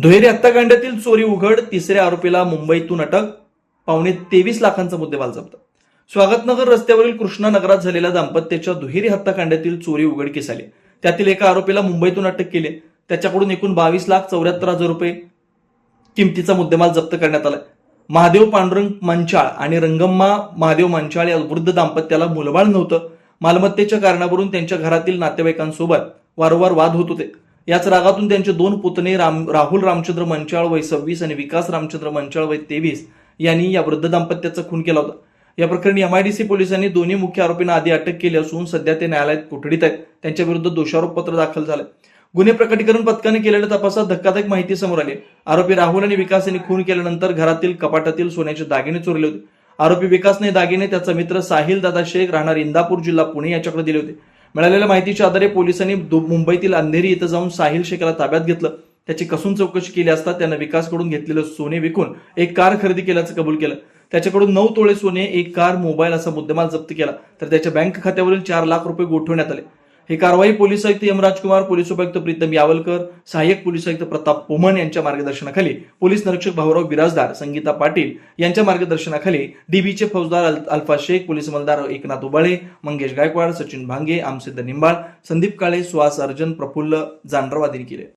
दुहेरी हत्याकांडातील चोरी उघड, तिसऱ्या आरोपीला मुंबईतून अटक, पावणे 23 लाखांचा मुद्देमाल जप्त. स्वागतनगर रस्त्यावरील कृष्णा नगरात झालेल्या दाम्पत्याच्या दुहेरी हत्याकांडातील चोरी उघडकीस आली. त्यातील एका आरोपीला मुंबईतून अटक केली. त्याच्याकडून एकूण 22,74,000 रुपये किमतीचा मुद्देमाल जप्त करण्यात आला. महादेव पांडुरंग मंचाळ आणि रंगम्मा महादेव मंचाळ या वृद्ध दाम्पत्याला मुलबाळ नव्हतं. मालमत्तेच्या कारणावरून त्यांच्या घरातील नातेवाईकांसोबत वारंवार वाद होत होते. याच रागातून त्यांचे दोन पुतणे राहुल रामचंद्र मंचाळ वय 26 आणि विकास रामचंद्र मंचाळ वय 23 यांनी या वृद्ध दाम्पत्याचा खून केला होता. या प्रकरणी MIDC पोलिसांनी दोन्ही मुख्य आरोपींना आधी अटक केली असून सध्या ते न्यायालयात कोठडीत आहेत. त्यांच्या विरुद्ध दोषारोपपत्र दाखल झाले. गुन्हे प्रकटीकरण पथकाने केलेल्या तपासात धक्कादायक माहिती समोर आली. आरोपी राहुल आणि विकास यांनी खून केल्यानंतर घरातील कपाटातील सोन्याचे दागिने चोरले होते. आरोपी विकासने दागिने त्याचा मित्र साहिल दादा शेख राहणार इंदापूर जिल्हा पुणे याच्याकडे दिले होते. मिळालेल्या माहितीच्या आधारे पोलिसांनी मुंबईतील अंधेरी इथं जाऊन साहिल शेखला ताब्यात घेतलं. त्याची कसून चौकशी केली असता त्यानं विकासकडून घेतलेलं सोने विकून एक कार खरेदी केल्याचं कबूल केलं. त्याच्याकडून 9 तोळे सोने, एक कार, मोबाईल असा मुद्देमाल जप्त केला. तर त्याच्या बँक खात्यावरील 4 लाख रुपये गोठवण्यात आले. ही कारवाई पोलीस आयुक्त एम राजकुमार, पोलीस उपायुक्त प्रीतम यावलकर, सहाय्यक पोलीस आयुक्त प्रताप पोमन यांच्या मार्गदर्शनाखाली, पोलीस निरीक्षक भाऊराव बिराजदार, संगीता पाटील यांच्या मार्गदर्शनाखाली, डीबीचे फौजदार अल्फा शेख, पोलीस अंमलदार एकनाथ उबाळे, मंगेश गायकवाड, सचिन भांगे, आमसिद्ध निंबाळ, संदीप काळे, सुहास अर्जन, प्रफुल्ल जानराव आदींनी केले.